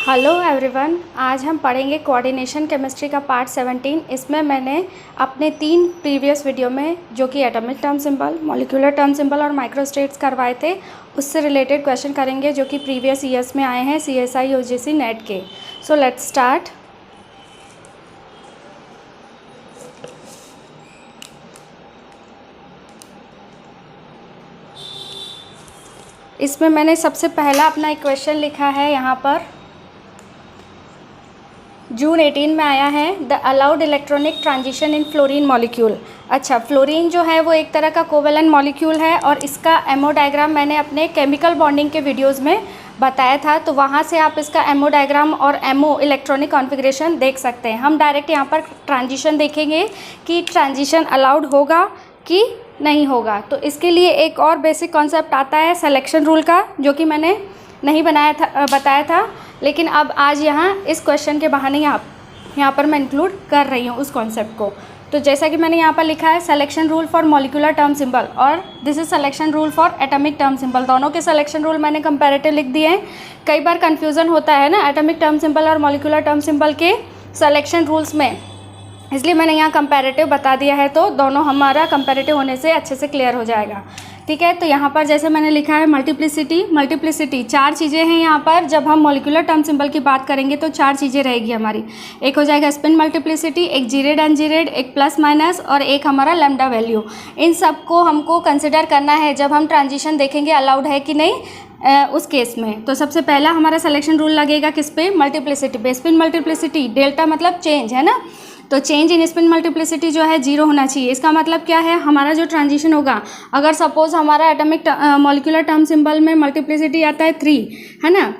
Hello everyone, आज हम पढ़ेंगे कोऑर्डिनेशन केमिस्ट्री का पार्ट 17। इसमें मैंने अपने 3 प्रीवियस वीडियो में जो कि atomic term symbol, molecular term symbol और माइक्रोस्टेट्स करवाए थे, उससे रिलेटेड क्वेश्चन करेंगे जो कि प्रीवियस ईयर्स में आए हैं CSI UGC नेट के। So let's start. इसमें मैंने सबसे पहला अपना एक क्वेश्चन लिखा है यहाँ पर, जून 18 में आया है, the allowed electronic transition in fluorine molecule. अच्छा, फ्लोरीन जो है वो एक तरह का कोवेलेंट मॉलिक्यूल है और इसका एमओ डायग्राम मैंने अपने केमिकल बॉन्डिंग के वीडियोस में बताया था, तो वहाँ से आप इसका एमओ डायग्राम और एमओ इलेक्ट्रॉनिक कॉन्फ़िगरेशन देख सकते हैं। हम डायरेक्ट यहाँ पर ट्रांजिशन देखेंगे कि ट्रांजिशन अलाउड होगा कि नहीं होगा। तो इसके लिए एक और बेसिक कॉन्सेप्ट आता है सिलेक्शन रूल का, जो कि मैंने नहीं बताया था, लेकिन अब आज यहाँ इस क्वेश्चन के बहाने यहाँ पर मैं इंक्लूड कर रही हूँ उस कॉन्सेप्ट को। तो जैसा कि मैंने यहाँ पर लिखा है, selection rule for molecular term symbol और this is selection rule for atomic term symbol. दोनों के सिलेक्शन रूल मैंने कंपैरेटिव लिख दिए हैं। कई बार कन्फ्यूज़न होता है ना एटॉमिक टर्म सिंबल और मॉलिक्यूलर टर्म सिंबल के सिलेक्शन रूल्स में, इसलिए मैंने यहाँ कंपैरेटिव बता दिया है, तो दोनों हमारा कंपैरेटिव होने से अच्छे से क्लियर हो जाएगा। ठीक है, तो यहाँ पर जैसे मैंने लिखा है मल्टीप्लिसिटी 4 चीज़ें हैं यहाँ पर। जब हम मॉलिक्यूलर टर्म सिंबल की बात करेंगे तो 4 चीज़ें रहेगी हमारी। एक हो जाएगा स्पिन मल्टीप्लिसिटी, एक जीरेड एनजीरेड, एक प्लस माइनस और एक हमारा लैम्डा वैल्यू। इन सबको हमको कंसिडर करना है जब हम ट्रांजिशन देखेंगे अलाउड है कि नहीं उस केस में। तो सबसे पहला हमारा सिलेक्शन रूल लगेगा किस पे? मल्टीप्लिसिटी पे। स्पिन मल्टीप्लिसिटी, डेल्टा मतलब चेंज है ना, तो चेंज इन स्पिन मल्टीप्लिसिटी जो है 0 होना चाहिए। इसका मतलब क्या है, हमारा जो ट्रांजिशन होगा, अगर सपोज हमारा एटॉमिक मॉलिक्यूलर टर्म सिंबल में मल्टीप्लिसिटी आता है 3, है ना,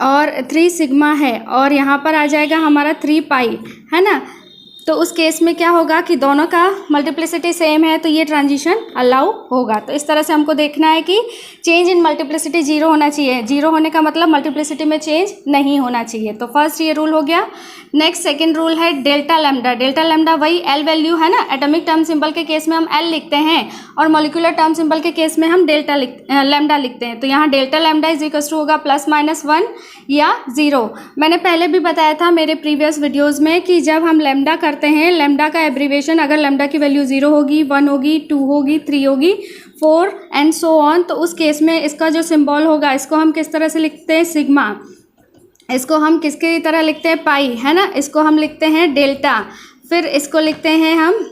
और 3 सिग्मा है और यहाँ पर आ जाएगा हमारा 3 पाई, है ना, तो उस केस में क्या होगा कि दोनों का मल्टीप्लिसिटी सेम है, तो ये ट्रांजिशन अलाउ होगा। तो इस तरह से हमको देखना है कि चेंज इन मल्टीप्लिसिटी 0 होना चाहिए। 0 होने का मतलब मल्टीप्लिसिटी में चेंज नहीं होना चाहिए। तो फर्स्ट ये रूल हो गया। नेक्स्ट सेकंड रूल है डेल्टा लैम्डा। डेल्टा लैम्डा वही एल वैल्यू है ना, एटॉमिक टर्म सिंबल के केस में हम एल लिखते हैं और मॉलिक्यूलर टर्म सिंबल के केस में हम लैम्डा लिखते हैं। तो यहाँ delta lambda is equal to होगा +-1 या 0। मैंने पहले भी बताया था मेरे प्रीवियस वीडियोज़ में कि जब हम लैम्डा करते हैं, लैम्डा का एब्रीवेशन, अगर लैम्डा की वैल्यू 0 होगी, 1 होगी, 2 होगी, 3 होगी, 4 एंड सो ऑन, तो उस केस में इसका जो सिंबल होगा, इसको हम किस तरह से लिखते हैं? सिग्मा। इसको हम किसकी तरह लिखते हैं? पाई, है ना। इसको हम लिखते हैं डेल्टा, फिर इसको लिखते हैं हम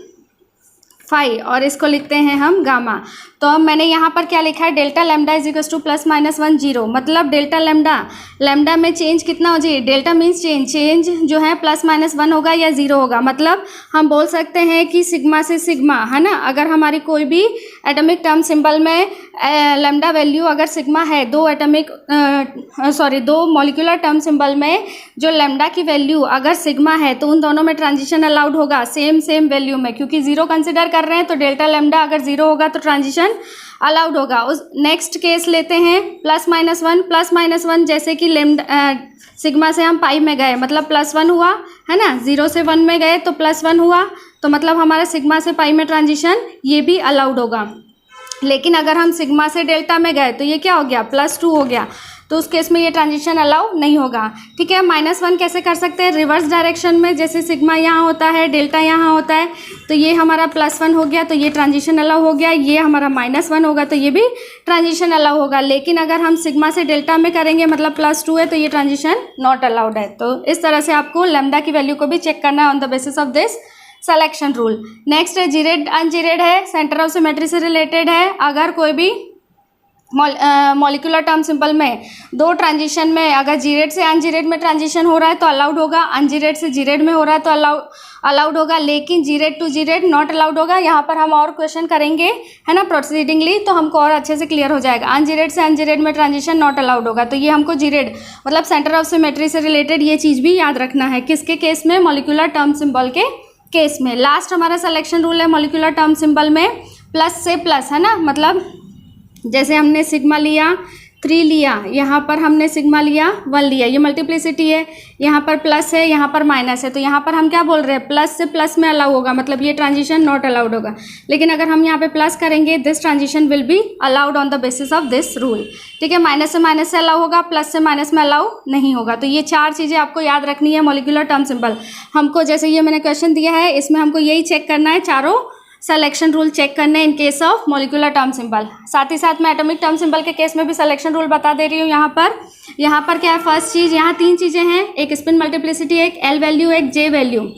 फाई और इसको लिखते हैं हम गामा। तो अब मैंने यहाँ पर क्या लिखा है? Delta lambda is equal to +-1 0, मतलब डेल्टा लैम्डा में चेंज कितना हो जाए? डेल्टा मीन्स चेंज जो है +-1 होगा या 0 होगा। मतलब हम बोल सकते हैं कि सिग्मा से सिग्मा, है ना, अगर हमारी कोई भी एटॉमिक टर्म सिंबल में लैम्डा वैल्यू अगर सिग्मा है, दो मॉलिक्यूलर टर्म सिंबल में जो लैम्डा की वैल्यू अगर सिग्मा है, तो उन दोनों में ट्रांजिशन अलाउड होगा सेम वैल्यू में, क्योंकि 0 कंसिडर कर रहे हैं। तो डेल्टा लैम्डा अगर 0 होगा तो ट्रांजिशन अलाउड होगा। उस नेक्स्ट केस लेते हैं +-1, जैसे कि सिग्मा से हम पाई में गए, मतलब +1 हुआ, है ना, 0 से 1 में गए तो +1 हुआ, तो मतलब हमारा सिग्मा से पाई में ट्रांजिशन ये भी अलाउड होगा। लेकिन अगर हम सिग्मा से डेल्टा में गए तो ये क्या हो गया? +2 हो गया, तो उस केस में ये ट्रांजिशन अलाउ नहीं होगा। ठीक है, -1 कैसे कर सकते हैं? रिवर्स डायरेक्शन में, जैसे सिग्मा यहाँ होता है, डेल्टा यहाँ होता है, तो ये हमारा +1 हो गया, तो ये ट्रांजिशन अलाउ हो गया। ये हमारा -1 होगा, तो ये भी ट्रांजिशन अलाउ होगा। लेकिन अगर हम सिग्मा से डेल्टा में करेंगे, मतलब +2 है, तो ये ट्रांजिशन नॉट अलाउड है। तो इस तरह से आपको लैम्डा की वैल्यू को भी चेक करना है on the basis of this selection rule. Next है जीरेड अनजीरेड है, सेंटर ऑफ सिमेट्री से रिलेटेड है। अगर कोई भी मॉलिक्यूलर टर्म सिंबल में 2 ट्रांजिशन में अगर जीरेड से अनजीरेड में ट्रांजिशन हो रहा है तो अलाउड होगा, अनजीरेड से जीरेड में हो रहा है तो अलाउड होगा, लेकिन gerade to gerade not allowed होगा। यहाँ पर हम और क्वेश्चन करेंगे, है ना, प्रोसीडिंगली, तो हमको और अच्छे से क्लियर हो जाएगा। अनजीरेड से अनजीरेड में ट्रांजिशन नॉट अलाउड होगा, तो ये हमको जीरेड मतलब सेंटर ऑफ सिमेट्री से रिलेटेड ये चीज़ भी याद रखना है। किसके केस में? मॉलिक्यूलर टर्म सिंबल के केस में। लास्ट हमारा सिलेक्शन रूल है मॉलिक्यूलर टर्म सिंबल में प्लस से प्लस, है ना, मतलब जैसे हमने सिग्मा लिया 3 लिया, यहाँ पर हमने सिग्मा लिया 1 लिया, ये मल्टीप्लिसिटी है, यहाँ पर प्लस है, यहाँ पर माइनस है, तो यहाँ पर हम क्या बोल रहे हैं, प्लस से प्लस में अलाउ होगा, मतलब ये ट्रांजिशन नॉट अलाउड होगा। लेकिन अगर हम यहाँ पे प्लस करेंगे, this transition will be allowed on the basis of this rule. ठीक है, माइनस से अलाउ होगा, प्लस से माइनस में अलाउ नहीं होगा। तो ये 4 चीज़ें आपको याद रखनी है मॉलिक्यूलर टर्म सिंबल। हमको जैसे ये मैंने क्वेश्चन दिया है, इसमें हमको यही चेक करना है, चारों सिलेक्शन रूल चेक करने in case of molecular term symbol. साथ ही साथ मैं एटॉमिक टर्म सिंबल के केस में भी सिलेक्शन रूल बता दे रही हूँ। यहाँ पर क्या है, फर्स्ट चीज़, यहाँ 3 चीज़ें हैं, एक स्पिन मल्टीप्लिसिटी, एक एल वैल्यू, एक जे वैल्यू।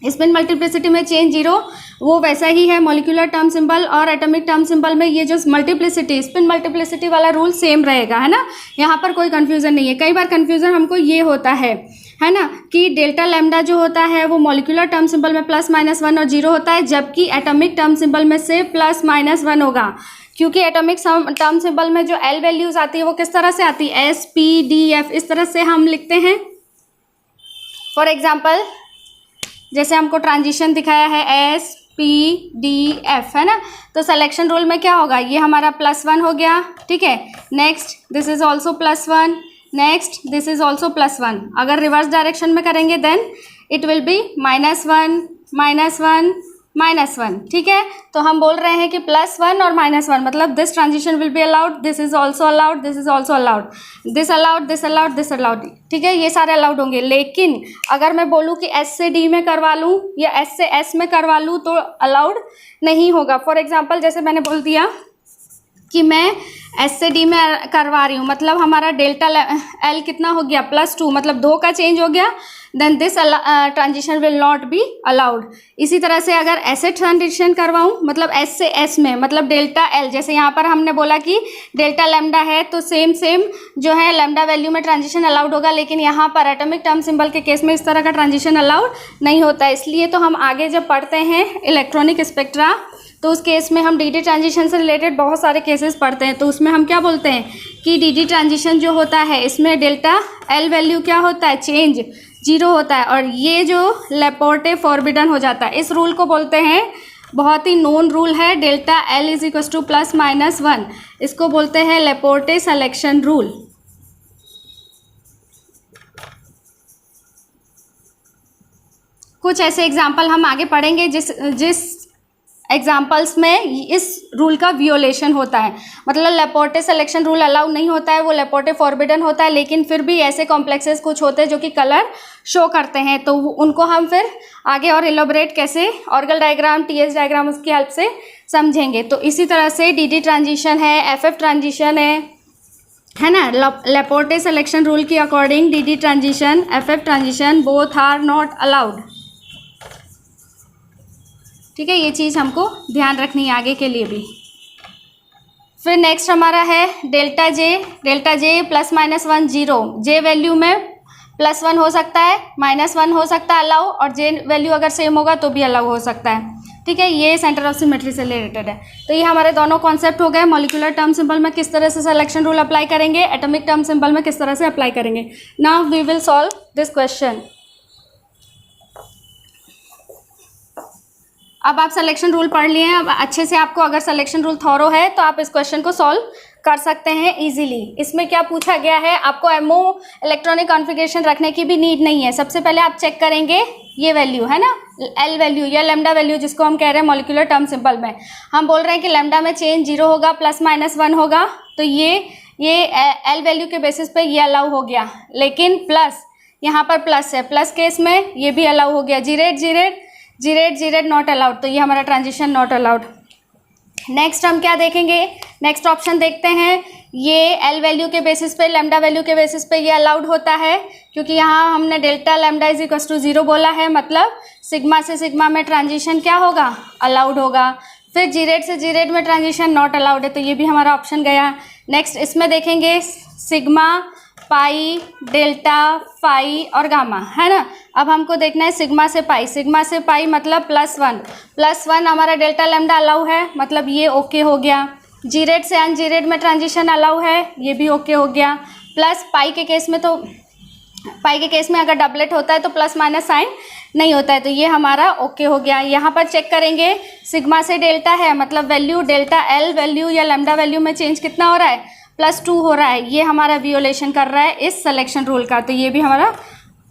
स्पिन मल्टीप्लिसिटी में चेंज 0, वो वैसा ही है मॉलिक्यूलर टर्म सिंबल, और एटॉमिक टर्म सिंबल में ये जो मल्टीप्लिसिटी, स्पिन मल्टीप्लिसिटी वाला रूल सेम रहेगा, है ना। यहाँ पर कोई कन्फ्यूज़न नहीं है। कई बार कन्फ्यूज़न हमको ये होता है ना, कि डेल्टा लैम्डा जो होता है वो मॉलिक्यूलर टर्म सिंबल में +-1 और 0 होता है, जबकि एटॉमिक टर्म सिंबल में से +-1 होगा। क्योंकि एटॉमिक टर्म सिंबल में जो एल वैल्यूज़ आती है वो किस तरह से आती है, S, P, D, F, इस तरह से हम लिखते हैं। फॉर एग्जाम्पल, जैसे हमको ट्रांजिशन दिखाया है S, P, D, F, है ना, तो सिलेक्शन रूल में क्या होगा, ये हमारा +1 हो गया। ठीक है, next this is also +1, next this is also +1। अगर रिवर्स डायरेक्शन में करेंगे देन इट विल बी -1, -1, -1। ठीक है, तो हम बोल रहे हैं कि +1 और -1, मतलब this transition will be allowed, this is also allowed, this is also allowed, this allowed, this allowed, this allowed. ठीक है, ये सारे अलाउड होंगे। लेकिन अगर मैं बोलूँ कि S से D में करवा लूँ या S से S में करवा लूँ तो अलाउड नहीं होगा। फॉर एग्जाम्पल, जैसे मैंने बोल दिया कि मैं S से D में करवा रही हूँ, मतलब हमारा डेल्टा L कितना हो गया, +2, मतलब 2 का चेंज हो गया, then this transition will not be allowed. इसी तरह से अगर ऐसे ट्रांजिशन करवाऊँ, मतलब S से S में, मतलब डेल्टा L, जैसे यहाँ पर हमने बोला कि डेल्टा लैम्डा है, तो सेम जो है लैम्डा वैल्यू में ट्रांजिशन अलाउड होगा, लेकिन यहाँ पर एटॉमिक टर्म सिंबल के केस में इस तरह का ट्रांजिशन अलाउड नहीं होता है। इसलिए तो हम आगे जब पढ़ते हैं इलेक्ट्रॉनिक स्पेक्ट्रा, तो उस केस में हम डी ट्रांजिशन से रिलेटेड बहुत सारे केसेस पढ़ते हैं। तो उसमें हम क्या बोलते हैं कि डी ट्रांजिशन जो होता है, इसमें डेल्टा एल वैल्यू क्या होता है, चेंज 0 होता है, और ये जो लेपोर्टे फॉरबिडन हो जाता है। इस रूल को बोलते हैं, बहुत ही नोन रूल है, delta L is equal to +-1, इसको बोलते हैं लेपोर्टे सिलेक्शन रूल। कुछ ऐसे एग्जाम्पल हम आगे पढ़ेंगे जिस एग्जाम्पल्स में इस रूल का वियोलेशन होता है, मतलब लेपोर्टे सिलेक्शन रूल अलाउ नहीं होता है, वो लेपोर्टे फॉरबिडन होता है। लेकिन फिर भी ऐसे कॉम्प्लेक्सेस कुछ होते हैं जो कि कलर शो करते हैं, तो उनको हम फिर आगे और इलोबरेट कैसे ऑर्गल डायग्राम, TS डायग्राम उसकी हेल्प से समझेंगे। तो इसी तरह से DD ट्रांजिशन है, FF ट्रांजिशन है ना। लेपोर्टे सिलेक्शन रूल के according DD transition, FF transition both are not allowed. ठीक है, ये चीज़ हमको ध्यान रखनी है आगे के लिए भी। फिर नेक्स्ट हमारा है डेल्टा जे +-1 0। जे वैल्यू में +1 हो सकता है, -1 हो सकता है अलाउ, और जे वैल्यू अगर सेम होगा तो भी अलाउ हो सकता है। ठीक है, ये सेंटर ऑफ सिमेट्री से रिलेटेड है। तो ये हमारे दोनों कॉन्सेप्ट हो गए। मॉलिक्यूलर टर्म सिंबल में किस तरह से सिलेक्शन रूल अप्लाई करेंगे, एटॉमिक टर्म सिंबल में किस तरह से अप्लाई करेंगे। Now we will solve this question. अब आप सिलेक्शन रूल पढ़ लिए हैं, अब अच्छे से आपको अगर सिलेक्शन रूल थॉरो है तो आप इस क्वेश्चन को सॉल्व कर सकते हैं इजीली। इसमें क्या पूछा गया है, आपको एमओ इलेक्ट्रॉनिक कॉन्फ़िगरेशन रखने की भी नीड नहीं है। सबसे पहले आप चेक करेंगे ये वैल्यू है ना, एल वैल्यू या लैम्डा वैल्यू जिसको हम कह रहे हैं मॉलिक्यूलर टर्म सिंबल में। हम बोल रहे हैं कि लैम्डा में चेंज 0 होगा, +-1 होगा, तो ये एल वैल्यू के बेसिस पे ये अलाउ हो गया। लेकिन प्लस यहाँ पर प्लस है, प्लस केस में ये भी अलाउ हो गया। जीरेड नॉट अलाउड, तो ये हमारा ट्रांजिशन नॉट अलाउड। नेक्स्ट हम क्या देखेंगे, नेक्स्ट ऑप्शन देखते हैं। ये एल वैल्यू के बेसिस पे, लैम्डा वैल्यू के बेसिस पे ये अलाउड होता है, क्योंकि यहाँ हमने delta lambda is equal to 0 बोला है, मतलब सिग्मा से सिग्मा में ट्रांजिशन क्या होगा, अलाउड होगा। फिर जीरेड से जीरेड में ट्रांजिशन नॉट अलाउड है, तो ये भी हमारा ऑप्शन गया। नेक्स्ट इसमें देखेंगे सिग्मा, पाई, डेल्टा, फाई और गामा, है ना। अब हमको देखना है सिग्मा से पाई मतलब +1 हमारा डेल्टा लैम्डा अलाउ है, मतलब ये ओके हो गया। जीरेड से अनजीरेड में ट्रांजिशन अलाउ है, ये भी ओके हो गया। प्लस पाई के केस में अगर डबलेट होता है तो प्लस माइनस साइन नहीं होता है, तो ये हमारा ओके हो गया। यहाँ पर चेक करेंगे सिग्मा से डेल्टा है, मतलब वैल्यू डेल्टा एल वैल्यू या लैम्डा वैल्यू में चेंज कितना हो रहा है, +2 हो रहा है, ये हमारा वियोलेशन कर रहा है इस सिलेक्शन रूल का, तो ये भी हमारा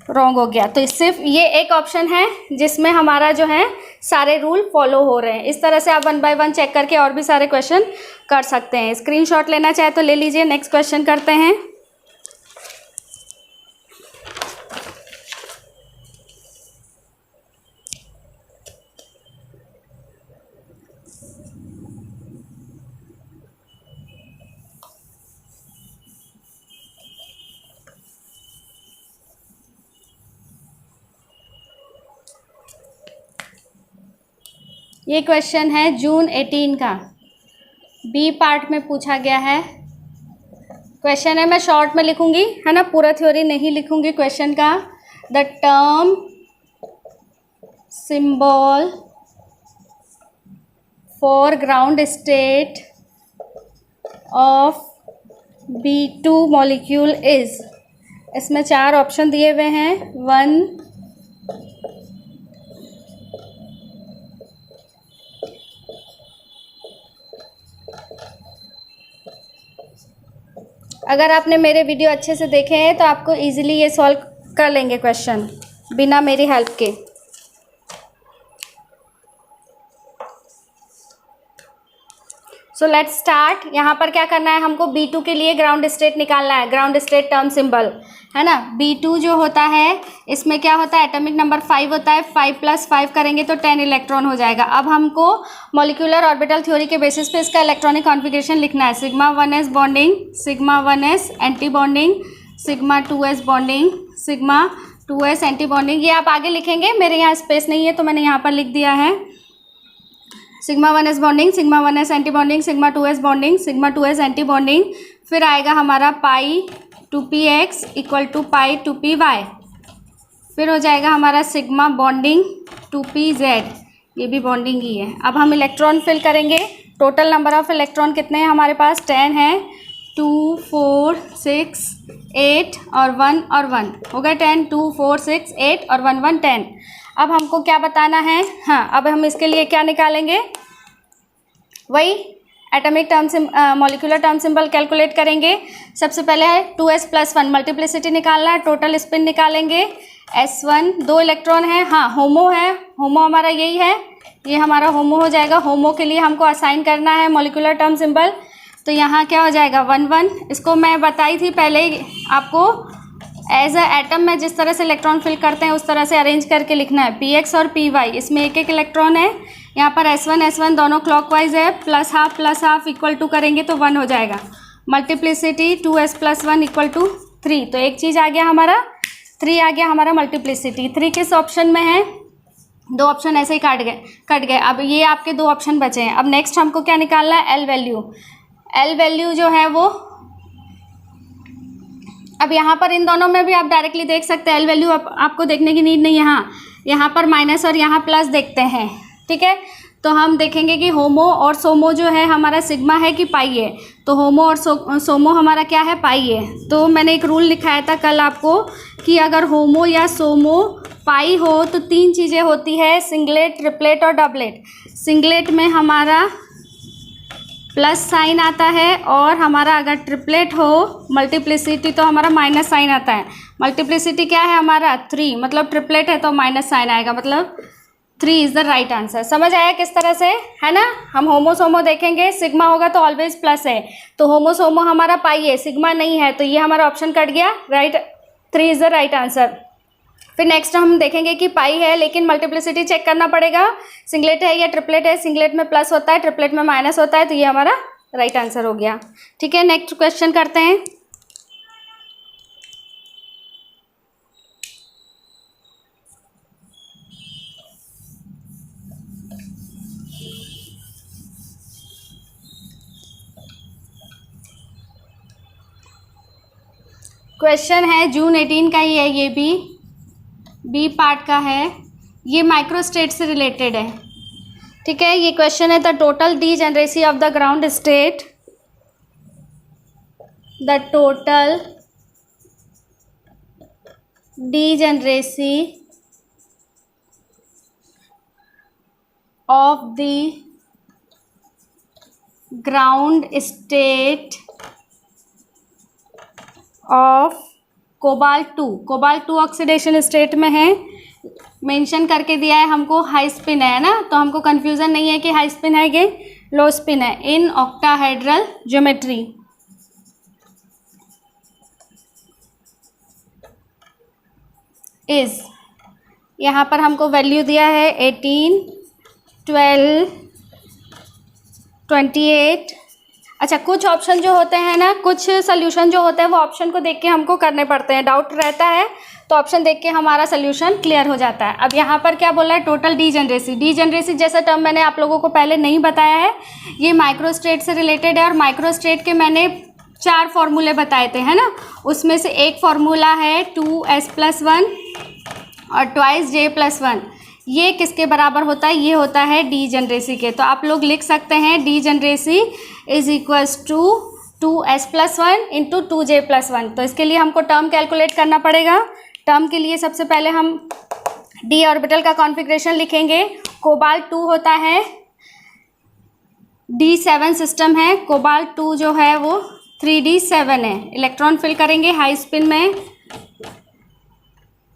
रॉन्ग हो गया। तो सिर्फ ये एक ऑप्शन है जिसमें हमारा जो है सारे रूल फॉलो हो रहे हैं। इस तरह से आप 1 बाय 1 चेक करके और भी सारे क्वेश्चन कर सकते हैं। स्क्रीनशॉट लेना चाहे तो ले लीजिए। नेक्स्ट क्वेश्चन करते हैं। ये क्वेश्चन है जून 18 का, बी पार्ट में पूछा गया है। क्वेश्चन है, मैं शॉर्ट में लिखूंगी है ना, पूरा थ्योरी नहीं लिखूंगी क्वेश्चन का। The term symbol for ground state of B2 molecule is, इसमें 4 ऑप्शन दिए हुए हैं। 1, अगर आपने मेरे वीडियो अच्छे से देखे हैं तो आपको इजीली ये सॉल्व कर लेंगे क्वेश्चन बिना मेरी हेल्प के। So let's start. यहाँ पर क्या करना है हमको, B2 के लिए ग्राउंड स्टेट निकालना है, ग्राउंड स्टेट टर्म सिंबल है ना। B2 जो होता है इसमें क्या होता है, एटॉमिक नंबर 5 होता है, 5 + 5 करेंगे तो 10 इलेक्ट्रॉन हो जाएगा। अब हमको मॉलिक्यूलर ऑर्बिटल थ्योरी के बेसिस पे इसका इलेक्ट्रॉनिक कॉन्फ़िगरेशन लिखना है। Sigma 1s bonding, sigma 1s anti bonding, sigma 2s bonding, sigma 2s anti bonding. ये आप आगे लिखेंगे, मेरे यहाँ स्पेस नहीं है तो मैंने यहाँ पर लिख दिया है। Sigma 1s bonding, sigma 1s anti bonding, sigma 2s bonding, sigma 2s anti bonding. फिर आएगा हमारा पाई 2px equal to pi 2py। फिर हो जाएगा हमारा सिग्मा बॉन्डिंग 2pz, ये भी बॉन्डिंग ही है। अब हम इलेक्ट्रॉन फिल करेंगे। टोटल नंबर ऑफ इलेक्ट्रॉन कितने हैं हमारे पास, 10 है। 2, 4, 6, 8 और 1 और 1 हो गए 10। 2, 4, 6, 8 और 1, 1, 10। अब हमको क्या बताना है, हाँ अब हम इसके लिए क्या निकालेंगे, वही atomic term molecular term symbol calculate करेंगे। सबसे पहले है 2s + 1 मल्टीप्लिसिटी निकालना है, टोटल स्पिन निकालेंगे। s1 2 इलेक्ट्रॉन है, हाँ होमो है, होमो हमारा यही है, ये हमारा होमो हो जाएगा। होमो के लिए हमको असाइन करना है मॉलिक्यूलर टर्म सिंबल, तो यहाँ क्या हो जाएगा 1, 1। इसको मैं बताई थी पहले ही आपको, एज अ एटम में जिस तरह से इलेक्ट्रॉन फिल करते हैं उस तरह से अरेंज करके लिखना है। px और py इसमें एक एक इलेक्ट्रॉन है। यहाँ पर s1 दोनों क्लॉकवाइज है, +½ इक्वल टू करेंगे तो 1 हो जाएगा। मल्टीप्लिसिटी 2s + 1 इक्वल टू 3, तो एक चीज़ आ गया हमारा 3 आ गया हमारा मल्टीप्लिसिटी। 3 किस ऑप्शन में है, 2 ऑप्शन ऐसे ही कट गए। अब ये आपके 2 ऑप्शन बचे हैं। अब नेक्स्ट हमको क्या निकालना है, एल वैल्यू। एल वैल्यू जो है वो, अब यहाँ पर इन दोनों में भी आप डायरेक्टली देख सकते हैं, एल वैल्यू आपको देखने की नीड नहीं है। हाँ यहाँ पर माइनस और यहाँ प्लस देखते हैं, ठीक है। तो हम देखेंगे कि होमो और सोमो जो है हमारा सिग्मा है कि पाई है, तो होमो और सोमो हमारा क्या है, पाई है। तो मैंने एक रूल लिखाया था कल आपको कि अगर होमो या सोमो पाई हो तो 3 चीज़ें होती है, सिंगलेट, ट्रिपलेट और डबलेट। सिंगलेट में हमारा प्लस साइन आता है, और हमारा अगर ट्रिपलेट हो मल्टीप्लिसिटी तो हमारा माइनस साइन आता है। मल्टीप्लिसिटी क्या है हमारा 3, मतलब ट्रिपलेट है तो माइनस साइन आएगा, मतलब 3 इज़ द राइट आंसर। समझ आया किस तरह से, है ना। हम होमो सोमो देखेंगे, सिग्मा होगा तो ऑलवेज प्लस है, तो होमो सोमो हमारा पाई है, सिग्मा नहीं है, तो ये हमारा ऑप्शन कट गया, right. 3 is the right answer. फिर नेक्स्ट हम देखेंगे कि पाई है लेकिन मल्टीप्लिसिटी चेक करना पड़ेगा, सिंगलेट है या ट्रिपलेट है। सिंगलेट में प्लस होता है, ट्रिपलेट में माइनस होता है, तो ये हमारा राइट आंसर हो गया, ठीक है। नेक्स्ट क्वेश्चन करते हैं। क्वेश्चन है जून 18 का ही है, ये भी बी पार्ट का है, ये माइक्रोस्टेट से रिलेटेड है, ठीक है। ये क्वेश्चन है, the total degeneracy of the ground state, the total degeneracy of the ground state of cobalt 2 oxidation state में है, मेंशन करके दिया है हमको हाई स्पिन है ना, तो हमको कंफ्यूजन नहीं है कि हाई स्पिन है कि लो स्पिन है। इन ऑक्टाहेड्रल ज्योमेट्री इज, यहाँ पर हमको वैल्यू दिया है 18, 12, 28। अच्छा, कुछ ऑप्शन जो होते हैं ना, कुछ सोल्यूशन जो होते हैं वो ऑप्शन को देख के हमको करने पड़ते हैं, डाउट रहता है तो ऑप्शन देख के हमारा सोल्यूशन क्लियर हो जाता है। अब यहाँ पर क्या बोला है, टोटल डीजनरेसी जैसा टर्म मैंने आप लोगों को पहले नहीं बताया है, ये माइक्रोस्टेट से रिलेटेड है। और माइक्रोस्टेट के मैंने 4 फॉर्मूले बताए थे, है ना, उसमें से एक फॉर्मूला है 2s+1 और ट्वाइस j+1। ये किसके बराबर होता है, ये होता है डीजनरेसी के। तो आप लोग लिख सकते हैं degeneracy is equals to 2s+1 into 2j+1। तो इसके लिए हमको टर्म कैलकुलेट करना पड़ेगा। टर्म के लिए सबसे पहले हम डी ऑर्बिटल का कॉन्फ़िगरेशन लिखेंगे। कोबाल्ट 2 होता है, D7 सिस्टम है, कोबाल्ट 2 जो है वो 3d7 है। इलेक्ट्रॉन फिल करेंगे हाई स्पिन में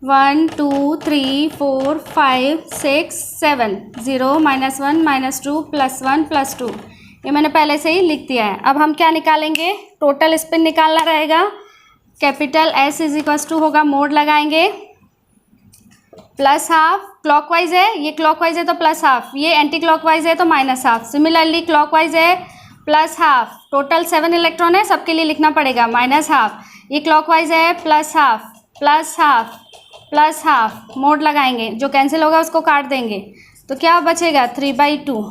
1 2 3 4 5 6 7 0 -1 -2 +1 +2। ये मैंने पहले से ही लिख दिया है। अब हम क्या निकालेंगे, टोटल स्पिन निकालना रहेगा। Capital S is equals to होगा, मोड लगाएंगे +½ क्लॉकवाइज है, ये क्लॉकवाइज है तो +½ ये एंटी क्लॉकवाइज है तो -½ सिमिलरली क्लॉकवाइज है +½ टोटल 7 इलेक्ट्रॉन है, सबके लिए लिखना पड़ेगा -½ ये क्लॉकवाइज है +½ मोड लगाएंगे, जो कैंसिल होगा उसको काट देंगे तो क्या बचेगा 3/2।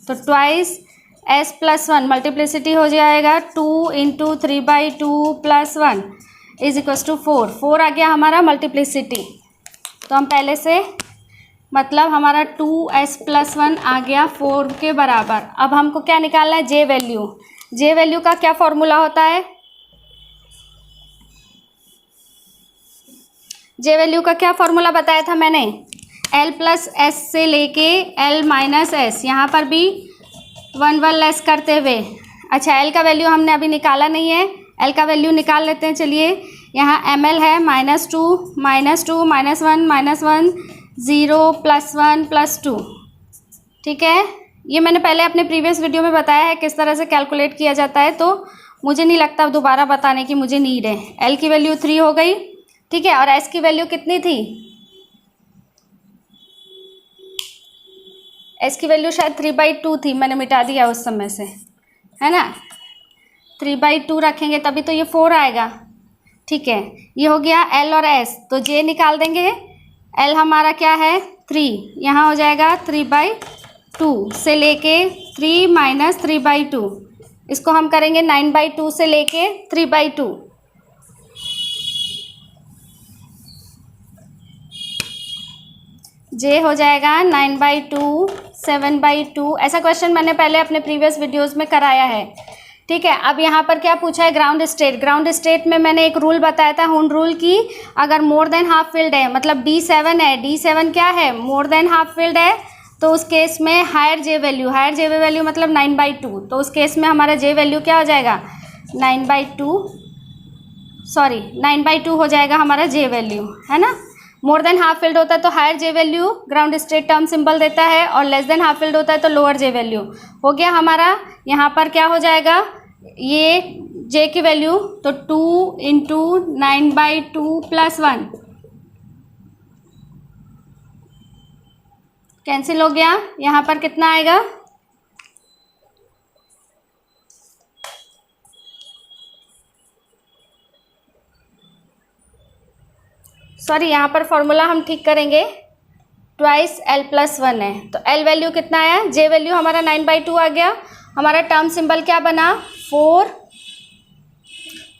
तो ट्वाइस s+1 मल्टीप्लिसिटी हो जाएगा 2 × 3/2 +1 इज इक्वल्स टू 4 आ गया हमारा मल्टीप्लिसिटी। तो हम पहले से मतलब हमारा 2s+1 आ गया 4 के बराबर। अब हमको क्या निकालना है, जे वैल्यू का क्या फॉर्मूला होता है, जे वैल्यू का क्या फॉर्मूला बताया था मैंने, l+s से लेके l-s, यहाँ पर भी 1 लेस करते हुए। अच्छा, l का वैल्यू हमने अभी निकाला नहीं है, l का वैल्यू निकाल लेते हैं। चलिए, यहाँ ml है -2 -2 -1 -1 0 +1 +2, ठीक है। ये मैंने पहले अपने प्रीवियस वीडियो में बताया है किस तरह से कैलकुलेट किया जाता है, तो मुझे नहीं लगता अब दोबारा बताने की मुझे नीड है। l की वैल्यू 3 हो गई, ठीक है, और s की वैल्यू कितनी थी, s की वैल्यू शायद 3/2 थी, मैंने मिटा दिया उस समय से, है ना। 3/2 रखेंगे तभी तो ये 4 आएगा, ठीक है। ये हो गया l और s, तो j निकाल देंगे। l हमारा क्या है 3, यहाँ हो जाएगा 3/2 से लेके 3 - 3/2, इसको हम करेंगे 9/2 से लेके 3/2। j हो जाएगा 9/2 7/2। ऐसा क्वेश्चन मैंने पहले अपने प्रीवियस वीडियोस में कराया है, ठीक है। अब यहाँ पर क्या पूछा है, ग्राउंड स्टेट में मैंने एक रूल बताया था, हुन रूल की। अगर मोर देन हाफ फिल्ड है, मतलब D7 है, D7 क्या है, मोर देन हाफ फिल्ड है, तो उस केस में हायर जे वैल्यू मतलब 9/2, तो उस केस में हमारा जे वैल्यू क्या हो जाएगा 9/2 हो जाएगा हमारा जे वैल्यू, है ना। मोर देन हाफ फिल्ड होता है तो higher J value ground state term symbol देता है, और लेस देन हाफ फिल्ड होता है तो लोअर जे वैल्यू हो गया हमारा। यहाँ पर क्या हो जाएगा, ये जे की वैल्यू तो 2 × 9/2 +1 कैंसिल हो गया। यहाँ पर कितना आएगा, सॉरी यहाँ पर फॉर्मूला हम ठीक करेंगे, ट्वाइस l+1 है, तो l वैल्यू कितना आया, जे वैल्यू हमारा 9/2 आ गया, हमारा टर्म सिंबल क्या बना 4,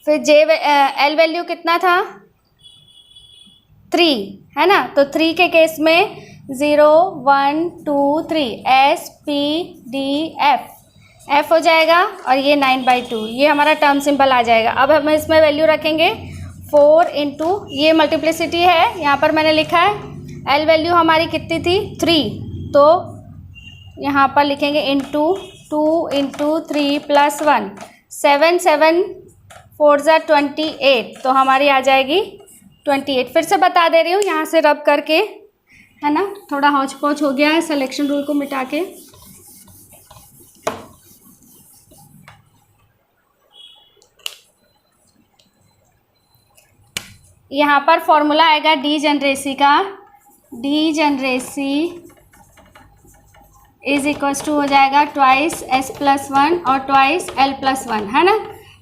फिर l वैल्यू कितना था 3, है ना। तो 3 के केस में 0 1 2 3 S P D F हो जाएगा, और ये 9/2, ये हमारा टर्म सिंबल आ जाएगा। अब हम इसमें वैल्यू रखेंगे 4 × ये मल्टीप्लिसिटी है, यहाँ पर मैंने लिखा है l वैल्यू हमारी कितनी थी 3, तो यहाँ पर लिखेंगे इंटू 2 × 3 +1 7 7 4 ज़ा 28, तो हमारी आ जाएगी 28। फिर से बता दे रही हूँ यहाँ से रब करके, है ना, थोड़ा हौच पौच हो गया है सिलेक्शन रूल को मिटा के। यहाँ पर फॉर्मूला आएगा डीजेनरेसी का, डीजेनरेसी इज इक्वल्स टू हो जाएगा ट्वाइस S+1 और ट्वाइस L+1, है ना।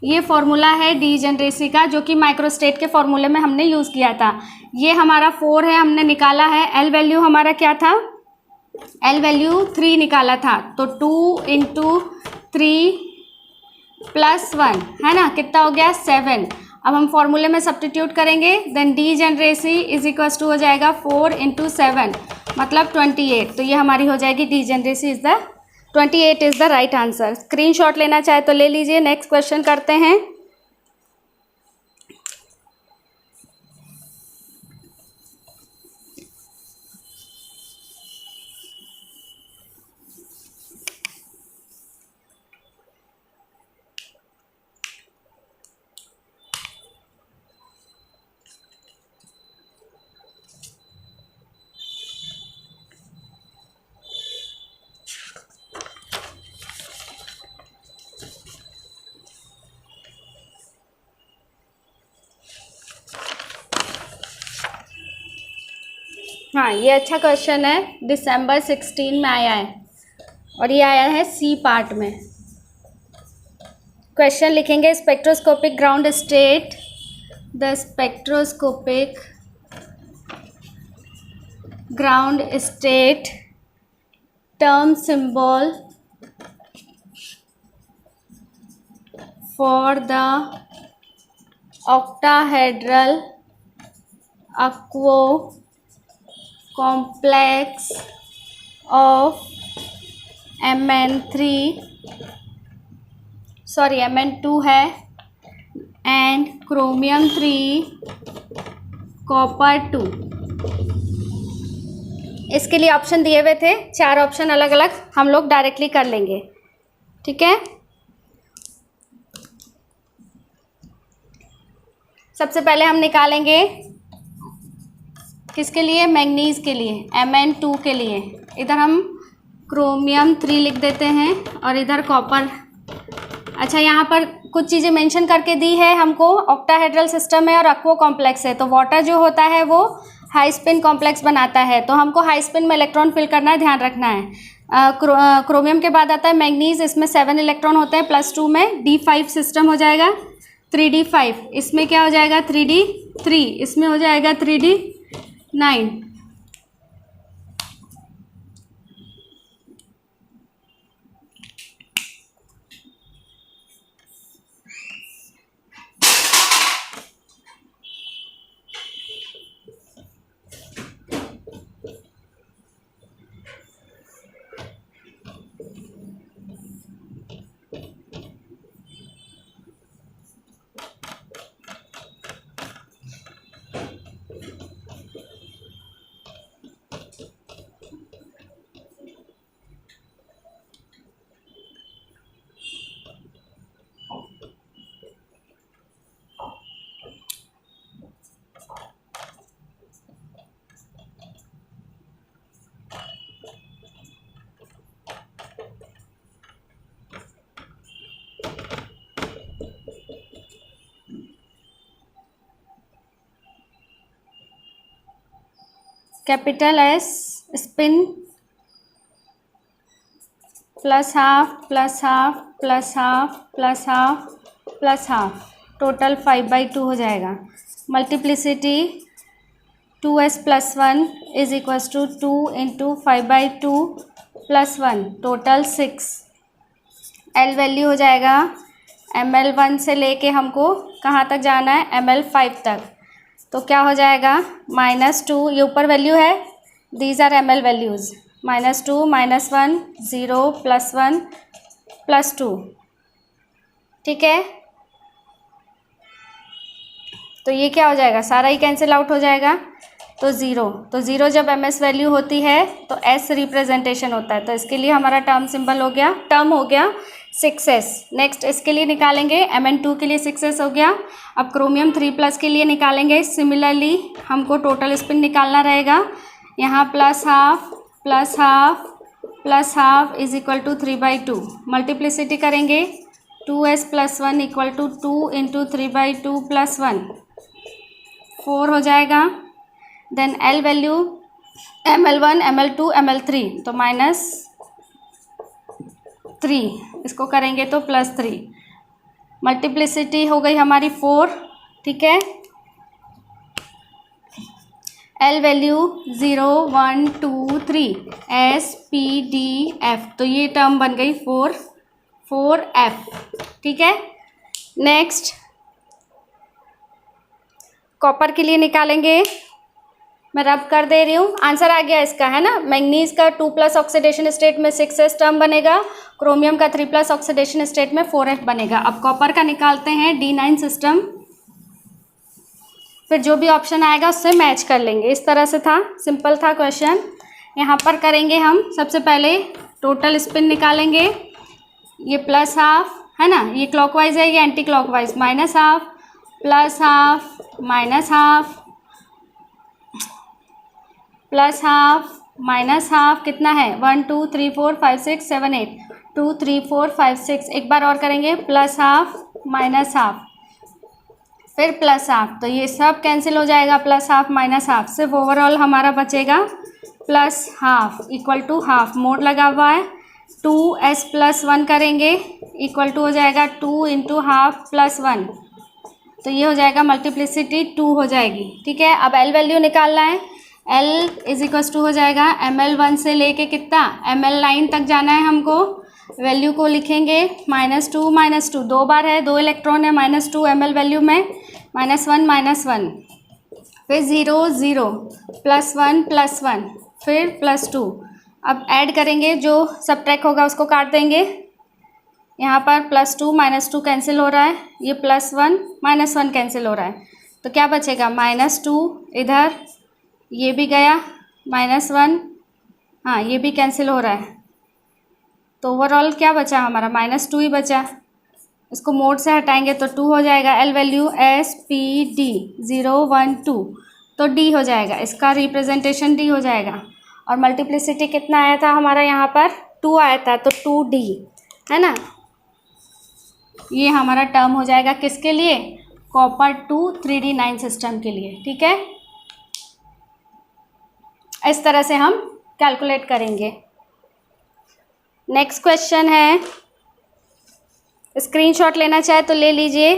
ये फॉर्मूला है डीजेनरेसी का, जो कि माइक्रोस्टेट के फॉर्मूले में हमने यूज़ किया था। ये हमारा 4 है, हमने निकाला है। L वैल्यू हमारा क्या था, L वैल्यू 3 निकाला था, तो 2 × 3 + 1, है ना, कितना हो गया 7। अब हम फॉर्मूले में सब्स्टिट्यूट करेंगे, then degeneracy is equals to हो जाएगा 4 × 7 मतलब 28। तो ये हमारी हो जाएगी degeneracy is the 28 is the right answer. Screenshot लेना चाहे तो ले लीजिए। नेक्स्ट क्वेश्चन करते हैं। हाँ, ये अच्छा क्वेश्चन है, दिसंबर 16 में आया है और ये आया है सी पार्ट में। क्वेश्चन लिखेंगे, spectroscopic ground state, the spectroscopic ground state term symbol for the octahedral aquo complex of Mn2 है एंड क्रोमियम 3 कॉपर 2। इसके लिए ऑप्शन दिए हुए थे, 4 ऑप्शन अलग अलग, हम लोग डायरेक्टली कर लेंगे, ठीक है। सबसे पहले हम निकालेंगे किसके लिए, मैंगनीज के लिए, Mn2 के लिए। इधर हम क्रोमियम 3 लिख देते हैं और इधर कॉपर। अच्छा, यहाँ पर कुछ चीज़ें मेंशन करके दी है हमको, ऑक्टाहेड्रल सिस्टम है और एक्वो कॉम्प्लेक्स है, तो वाटर जो होता है वो हाई स्पिन कॉम्प्लेक्स बनाता है, तो हमको हाई स्पिन में इलेक्ट्रॉन फिल करना है, ध्यान रखना है। क्रोमियम के बाद आता है मैंगनीज, इसमें 7 इलेक्ट्रॉन होते हैं, +2 में D5 सिस्टम हो जाएगा, 3D5, इसमें क्या हो जाएगा 3D3, इसमें हो जाएगा 3D9। Capital S spin +½ +½ +½ +½ +½ total 5/2 हो जाएगा। Multiplicity 2s+1 is equals to 2 × 5/2 +1 total 6। L value हो जाएगा ml1 से लेके हमको कहाँ तक जाना है, ml5 तक, तो क्या हो जाएगा -2, ये ऊपर वैल्यू है, दीज आर ml वैल्यूज़, -2 -1 0 +1 +2, ठीक है। तो ये क्या हो जाएगा, सारा ही कैंसिल आउट हो जाएगा, तो 0, तो 0 जब ms वैल्यू होती है तो s रिप्रेजेंटेशन होता है, तो इसके लिए हमारा टर्म सिंबल हो गया, टर्म हो गया 6s। नेक्स्ट इसके लिए निकालेंगे, Mn2 के लिए 6s हो गया। अब क्रोमियम 3+ के लिए निकालेंगे। सिमिलरली हमको टोटल स्पिन निकालना रहेगा। यहाँ +½ +½ +½ इज इक्वल टू 3/2। मल्टीप्लिसिटी करेंगे 2s + 1 इक्वल टू 2 × 3/2 + 1 4 हो जाएगा। Then L value ml1 ml2 ml3 तो -3, इसको करेंगे तो +3। मल्टीप्लिसिटी हो गई हमारी 4, ठीक है। L value 0 1 2 3 S P D F तो ये टर्म बन गई 4F, ठीक है। नेक्स्ट कॉपर के लिए निकालेंगे। मैं रब कर दे रही हूँ, आंसर आ गया इसका, है ना। मैंगनीज का 2+ ऑक्सीडेशन स्टेट में 6s टर्म बनेगा, क्रोमियम का 3+ ऑक्सीडेशन स्टेट में 4F बनेगा। अब कॉपर का निकालते हैं D9 सिस्टम, फिर जो भी ऑप्शन आएगा उससे मैच कर लेंगे। इस तरह से था, सिंपल था क्वेश्चन। यहाँ पर करेंगे हम सबसे पहले टोटल स्पिन निकालेंगे। ये +½ है ना, ये क्लॉकवाइज है, ये एंटी क्लॉकवाइज। -½ +½ -½ +½ -½ कितना है 1 2 3 4 5 6 7 8 2 3 4 5 6। एक बार और करेंगे +½ -½ फिर +½ तो ये सब कैंसिल हो जाएगा। +½ -½ सिर्फ ओवरऑल हमारा बचेगा +½ इक्वल टू ½ मोड लगा हुआ है। 2s + 1 करेंगे इक्वल टू हो जाएगा 2 × ½ + 1 तो ये हो जाएगा मल्टीप्लिसिटी 2 हो जाएगी, ठीक है। अब L वैल्यू निकालना है। L इज इक्वल्स टू हो जाएगा ml1 से लेके कितना ml9 तक जाना है हमको। वैल्यू को लिखेंगे -2 -2 दो बार है, 2 इलेक्ट्रॉन है -2 ml वैल्यू में, -1 -1 फिर 0 0 +1 +1 फिर +2। अब ऐड करेंगे, जो सबट्रैक्ट होगा उसको काट देंगे। यहाँ पर +2 -2 कैंसिल हो रहा है, ये +1 -1 कैंसिल हो रहा है, तो क्या बचेगा -2 इधर, ये भी गया -1, हाँ ये भी कैंसिल हो रहा है, तो ओवरऑल क्या बचा हमारा -2 ही बचा। इसको मोड से हटाएंगे तो 2 हो जाएगा। L value S P D 0 1 2 तो D हो जाएगा, इसका रिप्रेजेंटेशन D हो जाएगा। और मल्टीप्लिसिटी कितना आया था हमारा, यहाँ पर 2 आया था, तो 2D है ना। ये हमारा टर्म हो जाएगा किसके लिए, कॉपर 2 3D9 सिस्टम के लिए, ठीक है। इस तरह से हम कैलकुलेट करेंगे। नेक्स्ट क्वेश्चन है, स्क्रीनशॉट लेना चाहे तो ले लीजिए।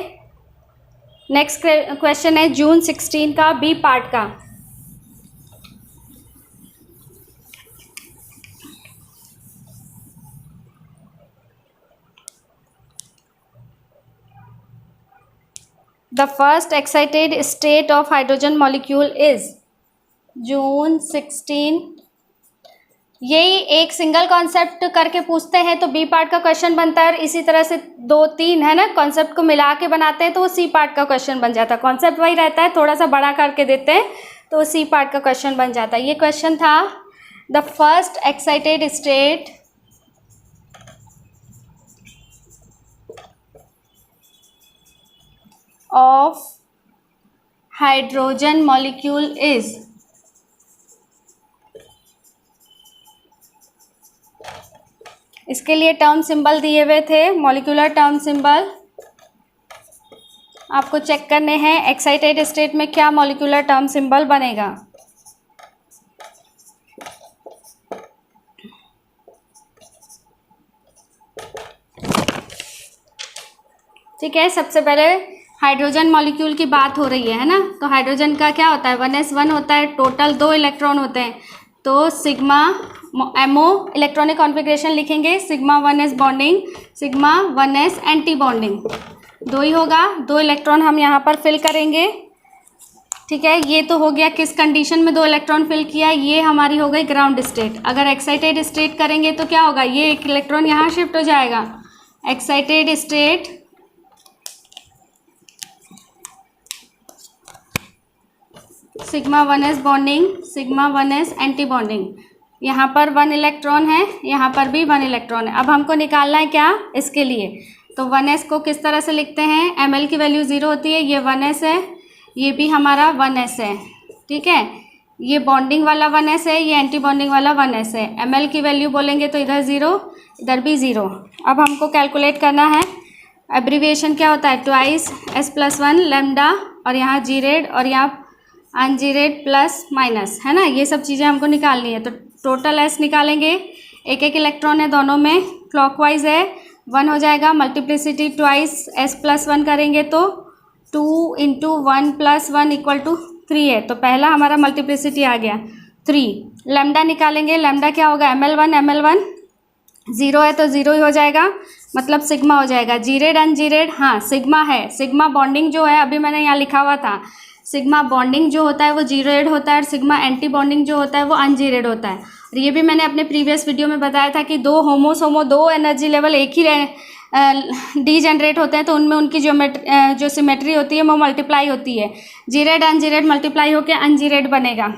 नेक्स्ट क्वेश्चन है जून 16 का बी पार्ट का। The first excited state of hydrogen molecule is जून 16। यही एक सिंगल कॉन्सेप्ट करके पूछते हैं तो बी पार्ट का क्वेश्चन बनता है, और इसी तरह से 2-3 है ना कॉन्सेप्ट को मिला के बनाते हैं तो वो सी पार्ट का क्वेश्चन बन जाता है। कॉन्सेप्ट वही रहता है, थोड़ा सा बड़ा करके देते हैं तो सी पार्ट का क्वेश्चन बन जाता है। ये क्वेश्चन था the first excited state of hydrogen molecule is, इसके लिए टर्म सिंबल दिए हुए थे, मॉलिक्यूलर टर्म सिंबल आपको चेक करने हैं। एक्साइटेड स्टेट में क्या मॉलिक्यूलर टर्म सिंबल बनेगा, ठीक है। सबसे पहले हाइड्रोजन मॉलिक्यूल की बात हो रही है ना, तो हाइड्रोजन का क्या होता है 1s1 होता है, टोटल 2 इलेक्ट्रॉन होते हैं, तो सिग्मा एमओ इलेक्ट्रॉनिक कॉन्फ़िगरेशन लिखेंगे, sigma 1s bonding, sigma 1s anti bonding, 2 ही होगा। 2 इलेक्ट्रॉन हम यहाँ पर फिल करेंगे, ठीक है। ये तो हो गया किस कंडीशन में 2 इलेक्ट्रॉन फिल किया, ये हमारी हो गई ग्राउंड स्टेट। अगर एक्साइटेड स्टेट करेंगे तो क्या होगा, ये एक इलेक्ट्रॉन यहाँ शिफ्ट हो जाएगा। Excited state sigma 1s bonding, sigma 1s anti bonding, यहाँ पर 1 इलेक्ट्रॉन है, यहाँ पर भी 1 इलेक्ट्रॉन है। अब हमको निकालना है क्या इसके लिए, तो 1s को किस तरह से लिखते हैं, ml की वैल्यू 0 होती है, ये 1s है, ये भी हमारा 1s है, ठीक है। ये बॉन्डिंग वाला 1s है, ये एंटी बॉन्डिंग वाला 1s है। ml की वैल्यू बोलेंगे तो इधर 0, इधर भी 0। अब हमको कैलकुलेट करना है, एब्रीविएशन क्या होता है, ट्वाइस s+1 लैम्डा, और यहाँ जी रेड और यहाँ अनजी रेड प्लस माइनस, है ना, ये सब चीज़ें हमको निकालनी है। तो टोटल s निकालेंगे, एक एक इलेक्ट्रॉन है दोनों में, क्लॉकवाइज है, 1 हो जाएगा, मल्टीप्लिसिटी ट्वाइस s+1 करेंगे तो 2 × 1 + 1 = 3 है। तो पहला हमारा मल्टीप्लिसिटी आ गया 3। लैम्डा निकालेंगे, लैम्डा क्या होगा, ml1 0 है तो 0 ही हो जाएगा, मतलब सिग्मा हो जाएगा। जी रेड अनजी रेड, हाँ सिग्मा है, सिग्मा बॉन्डिंग जो है अभी मैंने यहाँ लिखा हुआ था, सिग्मा बॉन्डिंग जो होता है वो जी रेड होता है और सिग्मा एंटी बॉन्डिंग जो होता है वो अनजी रेड होता है। और ये भी मैंने अपने प्रीवियस वीडियो में बताया था कि दो होमो दो एनर्जी लेवल एक ही डी जनरेट होते हैं तो उनमें उनकी जो सिमेट्री होती है वो मल्टीप्लाई होती है, जी रेड अनजी रेड मल्टीप्लाई होकर अनजी रेड बनेगा,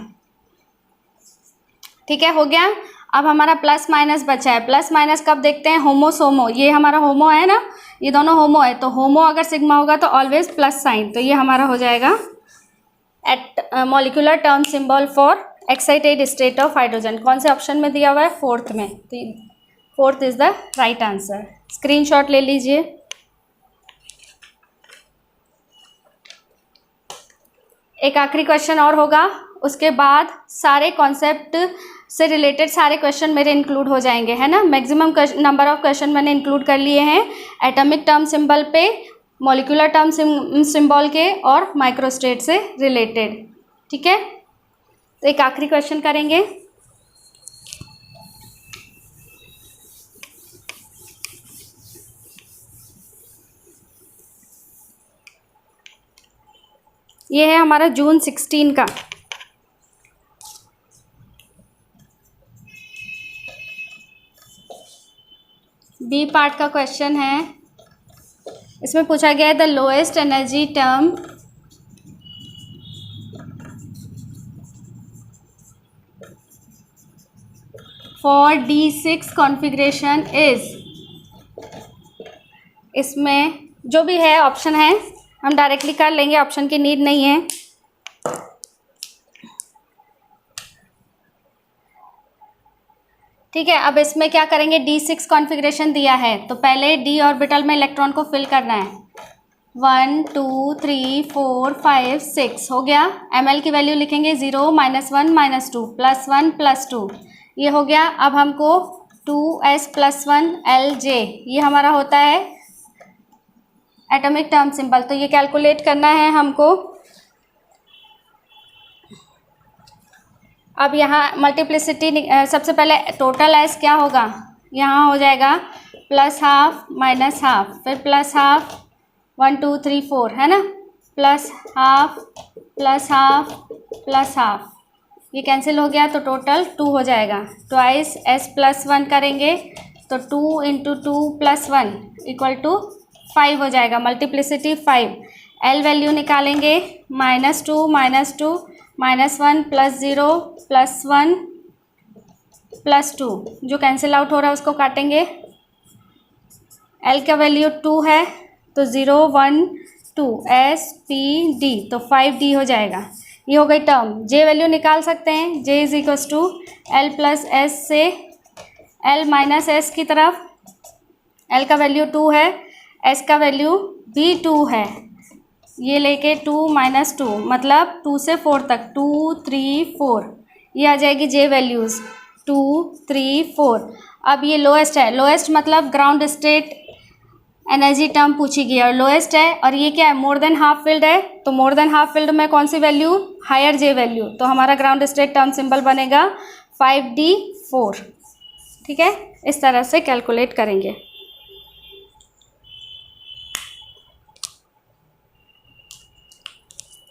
ठीक है, हो गया। अब हमारा प्लस माइनस बचा है, प्लस माइनस कब देखते हैं, होमो सोमो, ये हमारा होमो है ना, ये दोनों होमो है, तो होमो अगर सिग्मा होगा तो ऑलवेज प्लस साइन, तो ये हमारा हो जाएगा at molecular term symbol for excited state of hydrogen. कौन से ऑप्शन में दिया हुआ है, 4th में, तो 4th is the right answer. Screenshot ले लीजिए। एक आखिरी क्वेश्चन और होगा, उसके बाद सारे कॉन्सेप्ट से रिलेटेड सारे क्वेश्चन मेरे इंक्लूड हो जाएंगे, है ना। मैक्सिमम नंबर ऑफ क्वेश्चन मैंने इंक्लूड कर लिए हैं एटॉमिक टर्म सिंबल पे, मॉलिक्यूलर टर्म सिंबल के और माइक्रोस्टेट से रिलेटेड, ठीक है। तो एक आखिरी क्वेश्चन करेंगे। ये है हमारा जून 16 का। बी पार्ट का क्वेश्चन है, इसमें पूछा गया है the lowest energy term for D6 configuration is, इसमें जो भी है ऑप्शन है हम डायरेक्टली कर लेंगे, ऑप्शन की नीड नहीं है। ठीक है, अब इसमें क्या करेंगे, D6 कॉन्फ़िगरेशन दिया है तो पहले D ऑर्बिटल में इलेक्ट्रॉन को फिल करना है, 1 2 3 4 5 6 हो गया। ml की वैल्यू लिखेंगे 0 -1 -2 +1 +2, ये हो गया। अब हमको 2s+1 Lj, ये हमारा होता है एटॉमिक टर्म सिंबल, तो ये कैलकुलेट करना है हमको। अब यहाँ मल्टीप्लिसिटी, सबसे पहले टोटल s क्या होगा, यहाँ हो जाएगा +½ -½ फिर +½ 1 2 3 4 है ना, +½ +½ ये कैंसिल हो गया तो टोटल 2 हो जाएगा। ट्वाइस s+1 करेंगे तो 2 × 2 + 1 = 5 हो जाएगा, मल्टीप्लिसिटी 5। L वैल्यू निकालेंगे -2 -2 -1 +0 +1 +2, जो कैंसिल आउट हो रहा है उसको काटेंगे। L का वैल्यू 2 है तो 0 1 2 S P D, तो 5D हो जाएगा। ये हो गई टर्म। J वैल्यू निकाल सकते हैं, J = L + S से L - S की तरफ। L का वैल्यू 2 है, S का वैल्यू भी 2 है, ये लेके 2 - 2 मतलब 2 से 4 तक, 2 3 4, ये आ जाएगी J वैल्यूज़ 2 3 4। अब ये लोएस्ट है, लोएस्ट मतलब ग्राउंड स्टेट एनर्जी टर्म पूछी गई और लोएस्ट है, और ये क्या है, मोर देन हाफ फील्ड है, तो मोर देन हाफ फील्ड में कौन सी वैल्यू, हायर J वैल्यू, तो हमारा ग्राउंड स्टेट टर्म सिंबल बनेगा 5D4, ठीक है। इस तरह से कैलकुलेट करेंगे।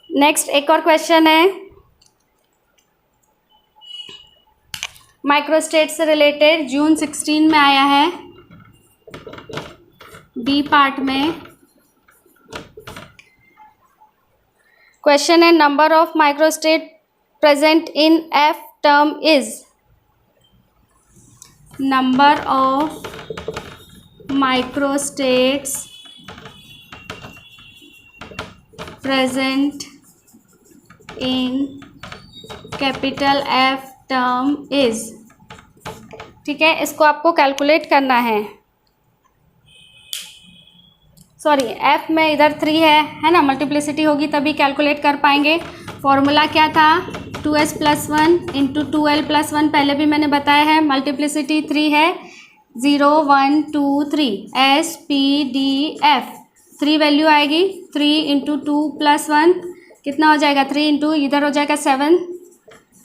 नेक्स्ट एक और क्वेश्चन है माइक्रोस्टेट से रिलेटेड, जून 16 में आया है, बी पार्ट में। क्वेश्चन है number of microstate present in F term is, number of microstates present in capital F term is. ठीक है, इसको आपको कैलकुलेट करना है। सॉरी, एफ में इधर 3 है ना, मल्टीप्लिसिटी होगी तभी कैलकुलेट कर पाएंगे। फॉर्मूला क्या था, 2s + 1 इंटू 2l + 1, पहले भी मैंने बताया है। मल्टीप्लिसिटी 3 है, 0 1 2 3 S P D F, 3 value आएगी। 3 इंटू 2 + 1 कितना हो जाएगा, 3 इंटू इधर हो जाएगा 7,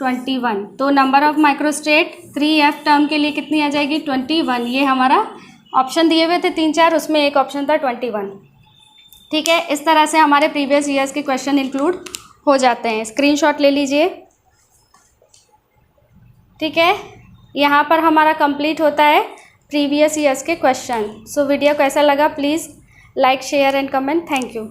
21। तो number of microstate 3f term के लिए कितनी आ जाएगी, 21। ये हमारा ऑप्शन दिए हुए थे 3-4, उसमें एक ऑप्शन था 21। ठीक है, इस तरह से हमारे प्रीवियस ईयर्स के क्वेश्चन इंक्लूड हो जाते हैं। स्क्रीनशॉट ले लीजिए। ठीक है, यहाँ पर हमारा कंप्लीट होता है प्रीवियस ईयर्स के क्वेश्चन। सो वीडियो कैसा लगा, please like share and comment. Thank you.